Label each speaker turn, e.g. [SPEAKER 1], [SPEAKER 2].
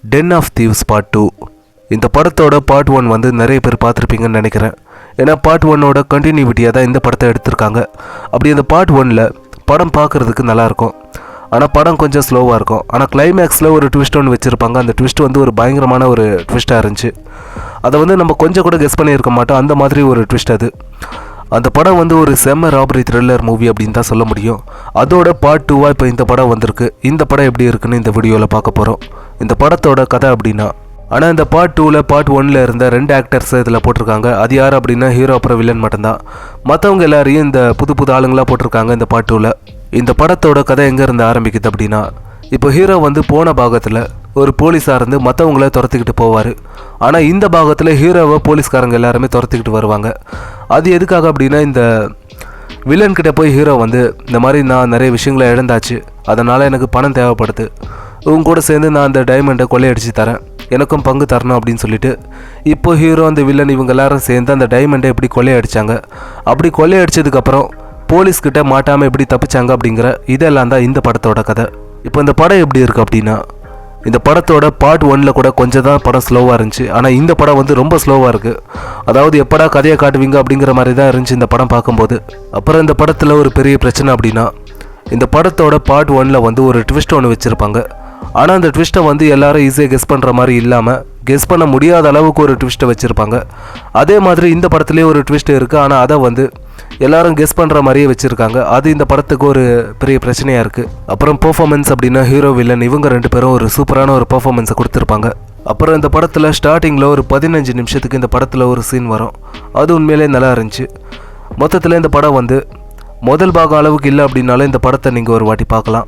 [SPEAKER 1] Ten of thieves part 2. இந்த படத்தோட part 1 வந்து நிறைய பேர் பார்த்துருப்பீங்கன்னு நினைக்கிறேன். ஏன்னா பார்ட் 1ஓட கண்டினியூட்டியாக தான் இந்த படத்தை எடுத்திருக்காங்க. அப்படி இந்த பார்ட் 1ல் படம் பார்க்குறதுக்கு நல்லாயிருக்கும். ஆனால் படம் கொஞ்சம் ஸ்லோவாக இருக்கும். ஆனால் கிளைமேக்ஸில் ஒரு ட்விஸ்ட் ஒன்று வச்சுருப்பாங்க. அந்த ட்விஸ்ட் வந்து ஒரு பயங்கரமான ஒரு ட்விஸ்ட்டாக இருந்துச்சு. அதை வந்து நம்ம கொஞ்சம் கூட கெஸ் பண்ணியிருக்க மாட்டோம். அந்த மாதிரி ஒரு ட்விஸ்ட் அது. அந்த படம் வந்து ஒரு செம்ம ராபரி த்ரில்லர் மூவி அப்படின்னு தான் சொல்ல முடியும். அதோட பார்ட் 2வாக இப்போ இந்த படம் வந்திருக்கு. இந்த படம் எப்படி இருக்குன்னு இந்த வீடியோவில் பார்க்க போகிறோம். இந்த படத்தோட கதை அப்படின்னா, ஆனால் இந்த பார்ட் 2ல் பார்ட் 1ல் இருந்த 2 ஆக்டர்ஸ் இதில் போட்டிருக்காங்க. அது யார் அப்படின்னா ஹீரோ அப்புறம் வில்லன் மட்டும்தான். மற்றவங்க எல்லாரையும் இந்த புது ஆளுங்களாக போட்டிருக்காங்க இந்த பார்ட் 2ல். இந்த படத்தோட கதை எங்கே இருந்து ஆரம்பிக்குது அப்படின்னா, இப்போ ஹீரோ வந்து போன பாகத்தில் ஒரு போலீஸாக இருந்து மற்றவங்கள துரத்திக்கிட்டு போவார். ஆனால் இந்த பாகத்தில் ஹீரோவை போலீஸ்காரங்க எல்லாருமே துரத்திக்கிட்டு வருவாங்க. அது எதுக்காக அப்படின்னா, இந்த வில்லன்கிட்ட போய் ஹீரோ வந்து இந்த மாதிரி நான் நிறைய விஷயங்களை இழந்தாச்சு, அதனால் எனக்கு பணம் தேவைப்படுது, உங்க கூட சேர்ந்து நான் அந்த டைமண்டை கொள்ளையடிச்சு தரேன், எனக்கும் பங்கு தரணும் அப்படின்னு சொல்லிட்டு இப்போ ஹீரோ அந்த வில்லன் இவங்க எல்லாரும் சேர்ந்து அந்த டைமண்டை எப்படி கொள்ளையடிச்சாங்க, அப்படி கொள்ளையடிச்சதுக்கப்புறம் போலீஸ்கிட்ட மாட்டாமல் எப்படி தப்பிச்சாங்க அப்படிங்கிற இதெல்லாம் தான் இந்த படத்தோட கதை. இப்போ இந்த படம் எப்படி இருக்குது அப்படின்னா, இந்த படத்தோட பார்ட் 1ல் கூட கொஞ்சம் தான் படம் ஸ்லோவாக இருந்துச்சு. ஆனால் இந்த படம் வந்து ரொம்ப ஸ்லோவாக இருக்குது. அதாவது எப்படா கதையை காட்டுவீங்க அப்படிங்கிற மாதிரி தான் இருந்துச்சு இந்த படம் பார்க்கும்போது. அப்புறம் இந்த படத்தில் ஒரு பெரிய பிரச்சனை அப்படின்னா, இந்த படத்தோட பார்ட் 1ல் வந்து ஒரு ட்விஸ்ட் ஒன்று வச்சுருப்பாங்க. ஆனால் அந்த ட்விஸ்ட்டை வந்து எல்லாரும் ஈஸியாக கெஸ் பண்ணுற மாதிரி இல்லாமல் கெஸ் பண்ண முடியாத அளவுக்கு ஒரு ட்விஸ்ட்டை வச்சுருப்பாங்க. அதே மாதிரி இந்த படத்துலேயே ஒரு ட்விஸ்ட் இருக்குது. ஆனால் அதை வந்து எல்லாரும் கெஸ் பண்ணுற மாதிரியே வச்சுருக்காங்க. அது இந்த படத்துக்கு ஒரு பெரிய பிரச்சனையாக இருக்குது. அப்புறம் பெர்ஃபார்மன்ஸ் அப்படின்னா ஹீரோ வில்லன் இவங்க 2 பேரும் ஒரு சூப்பரான ஒரு பெர்ஃபார்மன்ஸை கொடுத்துருப்பாங்க. அப்புறம் இந்த படத்தில் ஸ்டார்டிங்கில் ஒரு 15 நிமிஷத்துக்கு இந்த படத்தில் ஒரு சீன் வரும். அது உண்மையிலே நல்லா இருந்துச்சு. மொத்தத்தில் இந்த படம் வந்து முதல் பாகம் அளவுக்கு இல்லை அப்படின்னாலும் இந்த படத்தை நீங்கள் ஒரு வாட்டி பார்க்கலாம்.